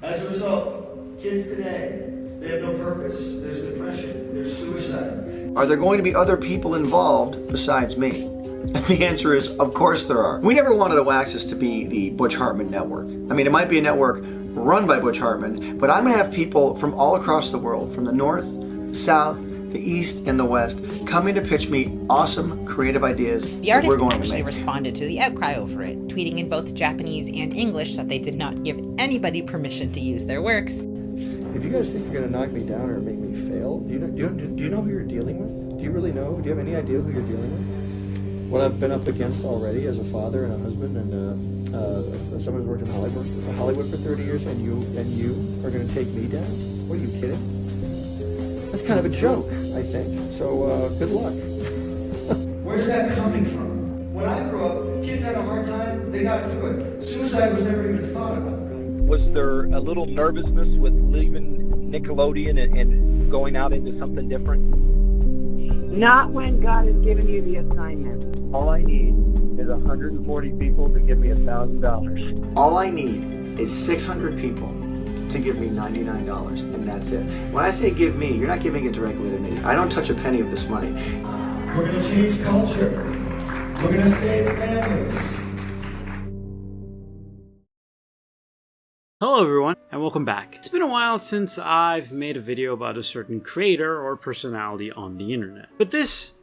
As a result, kids today, they have no purpose. There's depression. There's suicide. Are there going to be other people involved besides me? And the answer is, of course there are. We never wanted Oaxis to be the Butch Hartman network. I mean, it might be a network run by Butch Hartman, but I'm gonna have people from all across the world, from the north, the south, the east, and the west, coming to pitch me awesome creative ideas The that we're artist going to actually make. responded to the outcry over it, tweeting in both Japanese and English that they did not give anybody permission to use their works. If you guys think you're gonna knock me down or make me fail, do you know who you're dealing with? Do you really know? Do you have any idea who you're dealing with? What I've been up against already as a father and a husband and someone who's worked in Hollywood for 30 years, and you are gonna take me down? What are you kidding? That's kind of a joke, I think. So good luck. Where's that coming from? When I grew up, kids had a hard time. They got through it. Suicide was never even thought about. Was there a little nervousness with leaving Nickelodeon and going out into something different? Not when God has given you the assignment. All I need is 140 people to give me $1,000. All I need is 600 people to give me $99, and that's it. When I say give me, you're not giving it directly to me. I don't touch a penny of this money. We're gonna change culture. We're gonna save families. Hello everyone, and welcome back. It's been a while since I've made a video about a certain creator or personality on the internet. But this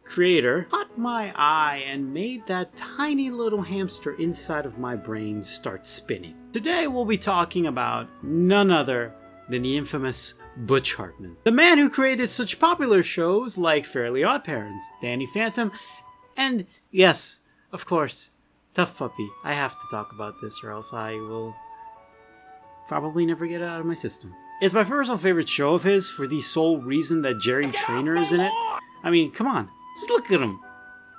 creator caught my eye and made that tiny little hamster inside of my brain start spinning. Today we'll be talking about none other than the infamous Butch Hartman. The man who created such popular shows like Fairly Odd Parents, Danny Phantom, and yes, of course, Tough Puppy. I have to talk about this or else I will probably never get it out of my system. It's my personal favorite show of his for the sole reason that Jerry Trainer is in it. I mean, come on, just look at him.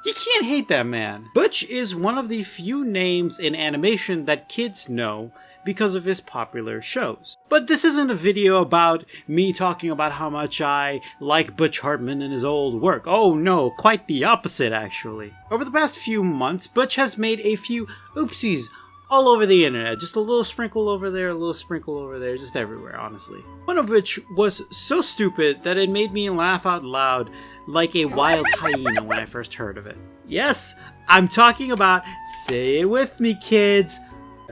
You can't hate that man. Butch is one of the few names in animation that kids know because of his popular shows. But this isn't a video about me talking about how much I like Butch Hartman and his old work. Oh no, quite the opposite actually. Over the past few months, Butch has made a few oopsies all over the internet. Just a little sprinkle over there, a little sprinkle over there, just everywhere, honestly. One of which was so stupid that it made me laugh out loud like a wild hyena when I first heard of it. Yes, I'm talking about, say it with me kids,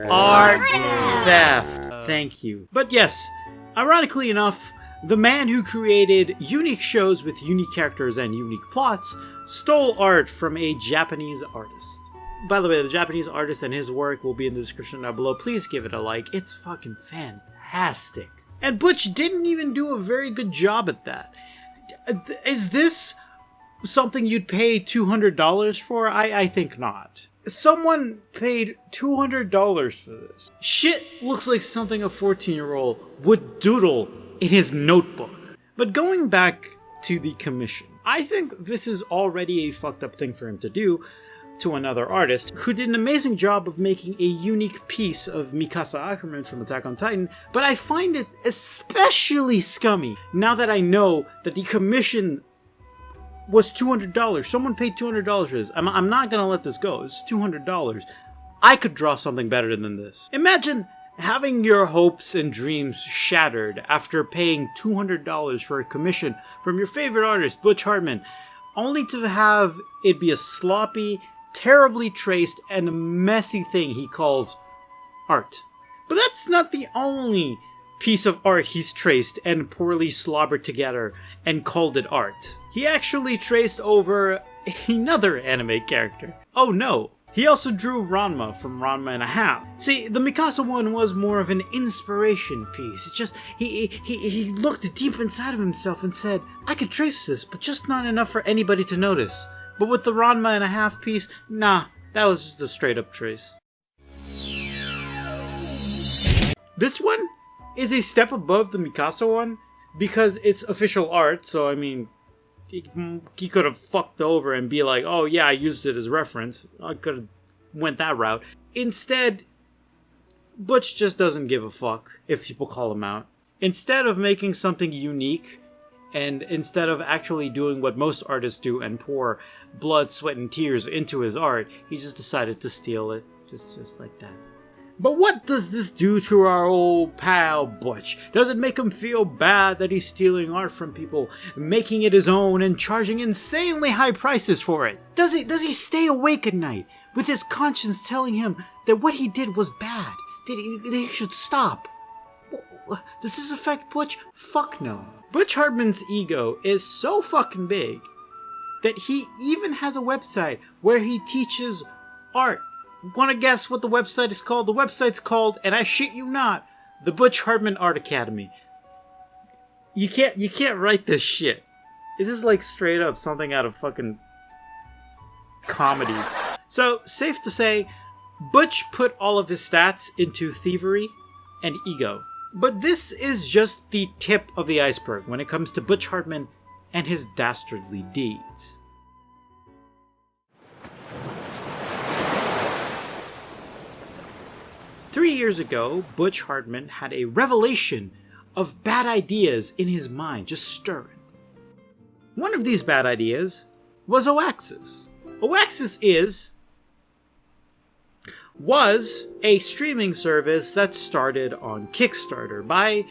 art theft. Thank you. But yes, ironically enough, the man who created unique shows with unique characters and unique plots stole art from a Japanese artist. By the way, the Japanese artist and his work will be in the description down below. Please give it a like. It's fucking fantastic. And Butch didn't even do a very good job at that. Is this something you'd pay $200 for? I think not. Someone paid $200 for this. Shit looks like something a 14-year-old would doodle in his notebook. But going back to the commission, I think this is already a fucked up thing for him to do to another artist who did an amazing job of making a unique piece of Mikasa Ackerman from Attack on Titan, but I find it especially scummy now that I know that the commission was $200. Someone paid $200 for this. I'm not gonna let this go. It's $200. I could draw something better than this. Imagine having your hopes and dreams shattered after paying $200 for a commission from your favorite artist, Butch Hartman, only to have it be a sloppy, terribly traced, and messy thing he calls art. But that's not the only piece of art he's traced and poorly slobbered together and called it art. He actually traced over another anime character. Oh no, he also drew Ranma from Ranma and a Half. See, the Mikasa one was more of an inspiration piece. It's just, he looked deep inside of himself and said, I could trace this, but just not enough for anybody to notice. But with the Ranma and a Half piece, nah, that was just a straight up trace. This one is a step above the Mikasa one because it's official art, so I mean, he could have fucked over and be like, oh yeah, I used it as reference. I could have went that route. Instead, Butch just doesn't give a fuck if people call him out. Instead of making something unique, and instead of actually doing what most artists do and pour blood, sweat, and tears into his art, he just decided to steal it, just like that. But what does this do to our old pal Butch? Does it make him feel bad that he's stealing art from people, making it his own, and charging insanely high prices for it? Does he stay awake at night with his conscience telling him that what he did was bad, that he should stop? Does this affect Butch? Fuck no. Butch Hartman's ego is so fucking big that he even has a website where he teaches art. Want to guess what the website is called? The website's called, and I shit you not, the Butch Hartman Art Academy. You can't write this shit. This is like straight up something out of fucking comedy. So, safe to say, Butch put all of his stats into thievery and ego. But this is just the tip of the iceberg when it comes to Butch Hartman and his dastardly deeds. Three years ago, Butch Hartman had a revelation of bad ideas in his mind, just stirring. One of these bad ideas was Oaxis. Oaxis was a streaming service that started on Kickstarter by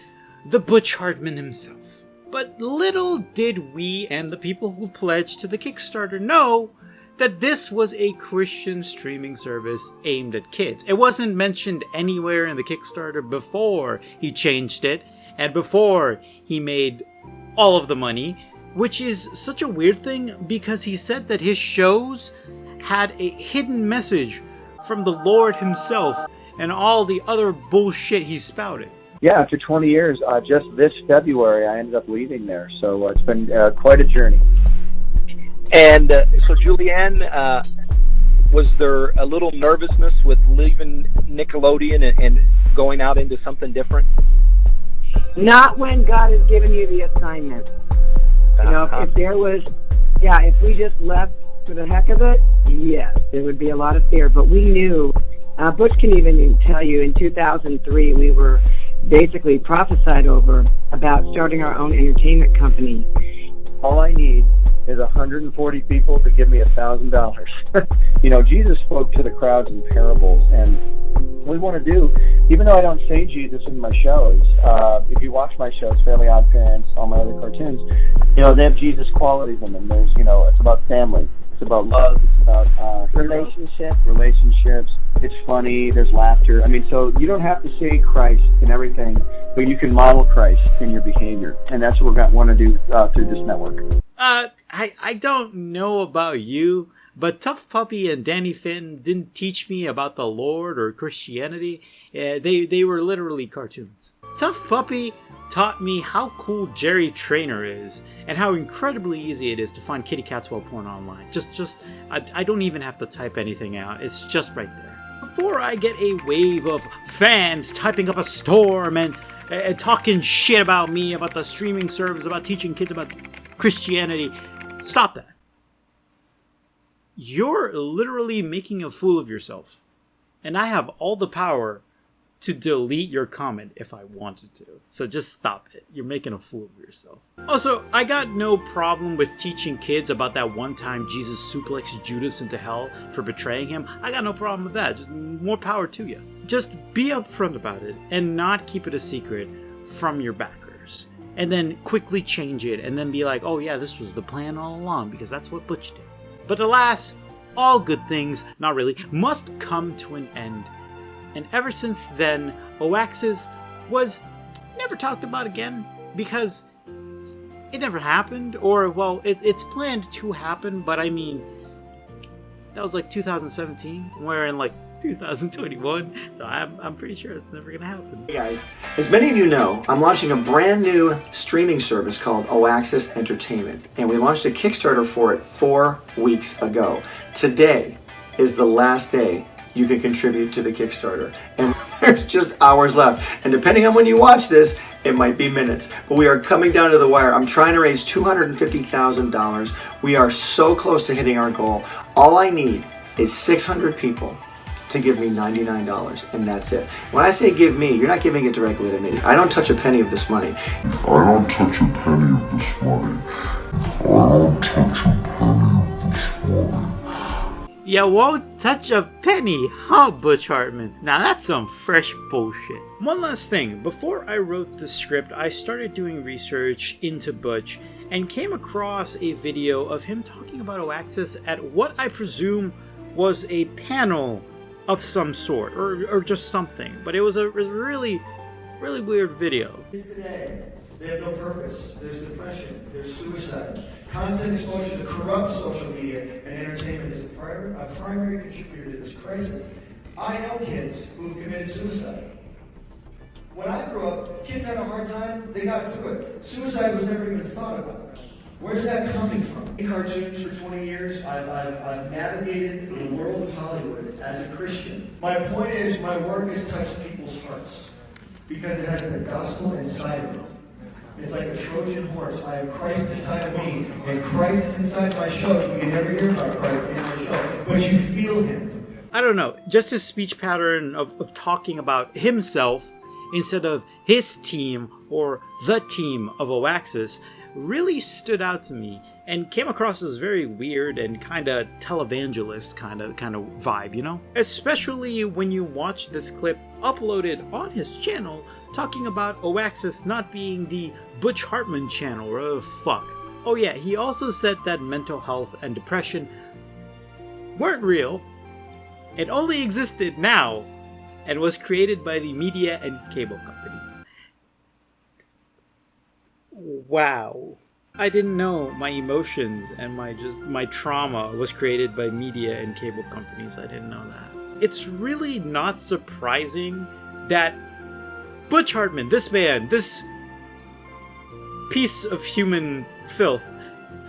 the Butch Hartman himself. But little did we and the people who pledged to the Kickstarter know that this was a Christian streaming service aimed at kids. It wasn't mentioned anywhere in the Kickstarter before he changed it and before he made all of the money, which is such a weird thing because he said that his shows had a hidden message from the Lord himself and all the other bullshit he spouted. Yeah, after 20 years, just this February, I ended up leaving there. So it's been quite a journey. And so, Julianne, was there a little nervousness with leaving Nickelodeon and going out into something different? Not when God has given you the assignment. You know, if there was, if we just left for the heck of it, yes, there would be a lot of fear. But we knew, Butch can even tell you, in 2003, we were basically prophesied over about starting our own entertainment company. All I need is 140 people to give me $1,000. You know, Jesus spoke to the crowds in parables, and what we want to do, even though I don't say Jesus in my shows, if you watch my shows, Fairly Odd Parents, all my other cartoons, you know, they have Jesus qualities in them. There's, you know, it's about family, it's about love, it's about relationships, it's funny, there's laughter. I mean, so you don't have to say Christ in everything, but you can model Christ in your behavior, and that's what we want to do through this network. I don't know about you, but Tough Puppy and Danny Finn didn't teach me about the Lord or Christianity. They were literally cartoons. Tough Puppy taught me how cool Jerry Trainer is and how incredibly easy it is to find Kitty Catwell porn online. I don't even have to type anything out. It's just right there. Before I get a wave of fans typing up a storm and talking shit about me, about the streaming service, about teaching kids about Christianity, stop that. You're literally making a fool of yourself. And I have all the power to delete your comment if I wanted to. So just stop it. You're making a fool of yourself. Also, I got no problem with teaching kids about that one time Jesus suplexed Judas into hell for betraying him. I got no problem with that. Just more power to you. Just be upfront about it and not keep it a secret from your backers. And then quickly change it and then be like, oh yeah, this was the plan all along because that's what Butch did. But alas, all good things, not really, must come to an end. And ever since then, Oaxis was never talked about again because it never happened. Or, well, it's planned to happen, but I mean, that was like 2017. We're in like 2021, so I'm pretty sure it's never gonna happen. Hey guys, as many of you know, I'm launching a brand new streaming service called Oaxis Entertainment, and we launched a Kickstarter for it 4 weeks ago. Today is the last day you can contribute to the Kickstarter, and there's just hours left, and depending on when you watch this, it might be minutes, but we are coming down to the wire. I'm trying to raise $250,000. We are so close to hitting our goal. All I need is 600 people to give me $99, and that's it. When I say give me, you're not giving it directly to me. I don't touch a penny of this money. You won't touch a penny, huh, Butch Hartman? Now that's some fresh bullshit. One last thing, before I wrote the script, I started doing research into Butch and came across a video of him talking about Oaxis at what I presume was a panel of some sort, or just something. But it was a really weird video. Today, they have no purpose. There's depression. There's suicide. Constant exposure to corrupt social media and entertainment is a primary contributor to this crisis. I know kids who've committed suicide. When I grew up, kids had a hard time. They got through it. Suicide was never even thought about. Where's that coming from? In cartoons for 20 years, I've navigated the world of Hollywood as a Christian. My point is, my work has touched people's hearts because it has the gospel inside of it. It's like a Trojan horse. I have Christ inside of me, and Christ is inside my shows. We can never hear about Christ in my show, but you feel him. I don't know, just his speech pattern of talking about himself instead of his team or the team of Oaxis really stood out to me and came across as very weird and kind of televangelist kind of vibe, you know? Especially when you watch this clip uploaded on his channel talking about Oaxis not being the Butch Hartman channel or whatever the fuck. Oh yeah, he also said that mental health and depression weren't real. It only existed now and was created by the media and cable companies. Wow. I didn't know my emotions and my trauma was created by media and cable companies. I didn't know that. It's really not surprising that Butch Hartman, this man, this piece of human filth,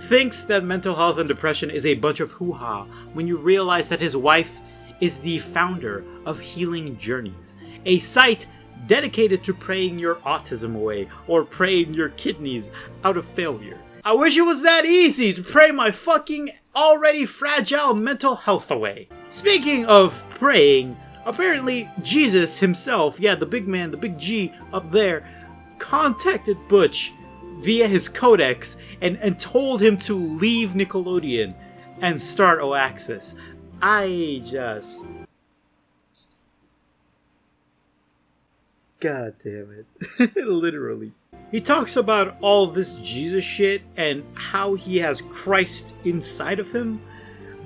thinks that mental health and depression is a bunch of hoo-ha when you realize that his wife is the founder of Healing Journeys, a site dedicated to praying your autism away or praying your kidneys out of failure. I wish it was that easy to pray my fucking already fragile mental health away. Speaking of praying, apparently Jesus himself, yeah, the big man, the big G up there, contacted Butch via his codex and told him to leave Nickelodeon and start Oaxis. God damn it. Literally. He talks about all this Jesus shit and how he has Christ inside of him.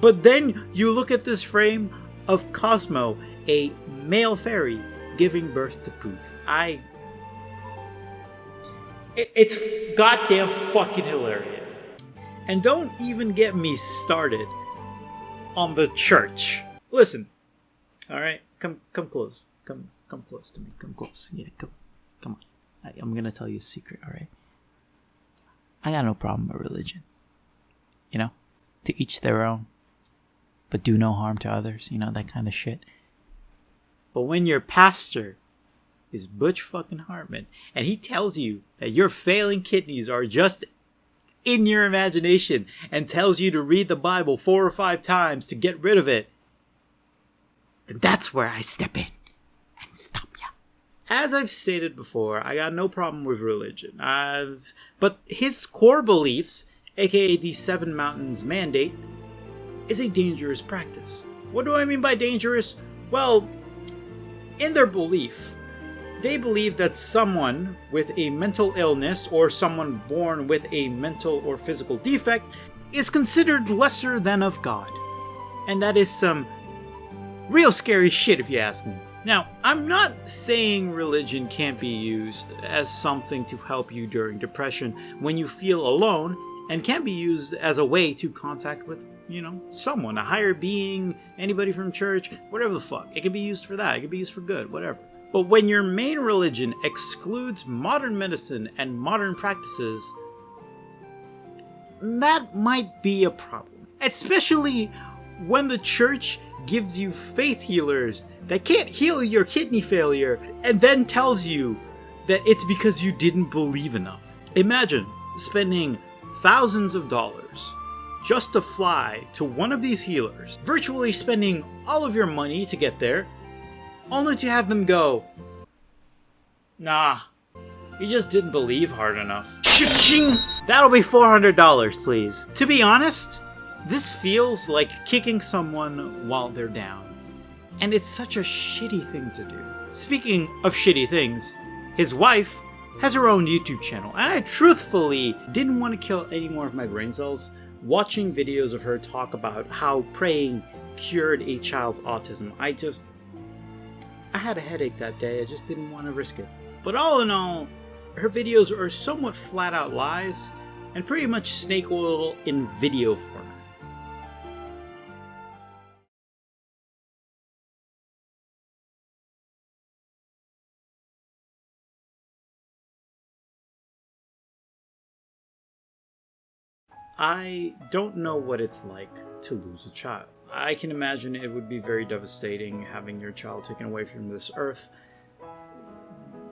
But then you look at this frame of Cosmo, a male fairy giving birth to Poof. It's goddamn fucking hilarious. And don't even get me started on the church. Listen. Alright? Come close. Come close to me. Come close. Yeah, come on. I'm gonna tell you a secret, alright? I got no problem with religion. You know? To each their own. But do no harm to others. You know, that kind of shit. But when your pastor is Butch fucking Hartman, and he tells you that your failing kidneys are just in your imagination, and tells you to read the Bible 4 or 5 times to get rid of it, then that's where I step in and stop ya. As I've stated before, I got no problem with religion. But his core beliefs, aka the 7 Mountains Mandate, is a dangerous practice. What do I mean by dangerous? Well, in their belief, they believe that someone with a mental illness or someone born with a mental or physical defect is considered lesser than of God. And that is some real scary shit if you ask me. Now, I'm not saying religion can't be used as something to help you during depression when you feel alone, and can be used as a way to contact with, you know, someone, a higher being, anybody from church, whatever the fuck. It can be used for that. It can be used for good, whatever. But when your main religion excludes modern medicine and modern practices, that might be a problem. Especially when the church gives you faith healers that can't heal your kidney failure and then tells you that it's because you didn't believe enough. Imagine spending thousands of dollars just to fly to one of these healers, virtually spending all of your money to get there, only to have them go, nah, you just didn't believe hard enough. Cha-ching! That'll be $400, please. To be honest, This feels like kicking someone while they're down. And it's such a shitty thing to do. Speaking of shitty things, his wife has her own YouTube channel, and I truthfully didn't want to kill any more of my brain cells watching videos of her talk about how praying cured a child's autism. I had a headache that day. I just didn't want to risk it. But all in all, her videos are somewhat flat out lies and pretty much snake oil in video format. I don't know what it's like to lose a child. I can imagine it would be very devastating having your child taken away from this earth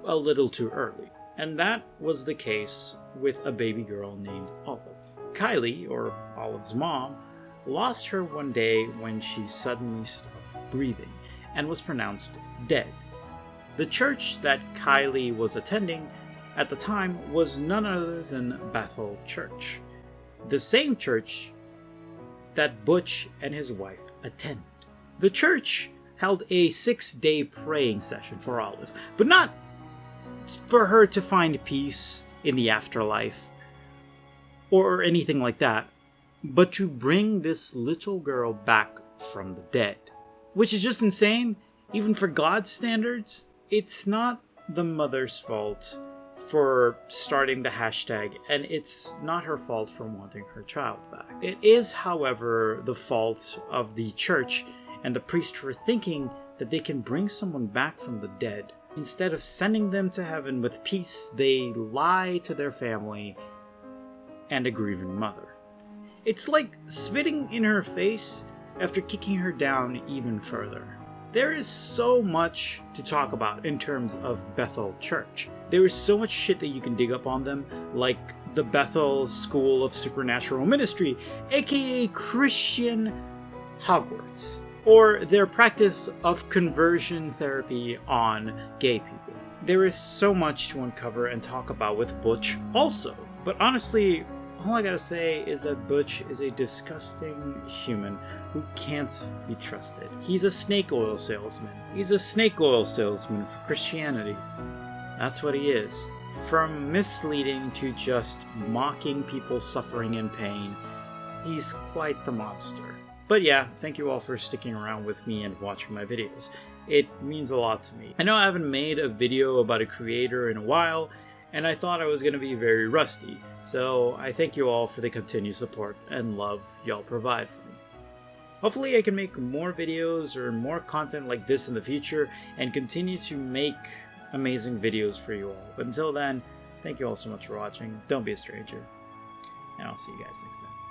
a little too early. And that was the case with a baby girl named Olive. Kylie, or Olive's mom, lost her one day when she suddenly stopped breathing and was pronounced dead. The church that Kylie was attending at the time was none other than Bethel Church, the same church that Butch and his wife attend. The church held a 6-day praying session for Olive, but not for her to find peace in the afterlife or anything like that, but to bring this little girl back from the dead. Which is just insane, even for God's standards. It's not the mother's fault for starting the hashtag, and it's not her fault for wanting her child back. It is, however, the fault of the church and the priest for thinking that they can bring someone back from the dead. Instead of sending them to heaven with peace, they lie to their family and a grieving mother. It's like spitting in her face after kicking her down even further. There is so much to talk about in terms of Bethel Church. There is so much shit that you can dig up on them, like the Bethel School of Supernatural Ministry, aka Christian Hogwarts, or their practice of conversion therapy on gay people. There is so much to uncover and talk about with Butch also, but honestly, all I gotta say is that Butch is a disgusting human who can't be trusted. He's a snake oil salesman. He's a snake oil salesman for Christianity. That's what he is. From misleading to just mocking people suffering in pain, he's quite the monster. But yeah, thank you all for sticking around with me and watching my videos. It means a lot to me. I know I haven't made a video about a creator in a while, and I thought I was going to be very rusty. So I thank you all for the continued support and love y'all provide for me. Hopefully I can make more videos or more content like this in the future and continue to make amazing videos for you all. But until then, thank you all so much for watching. Don't be a stranger. And I'll see you guys next time.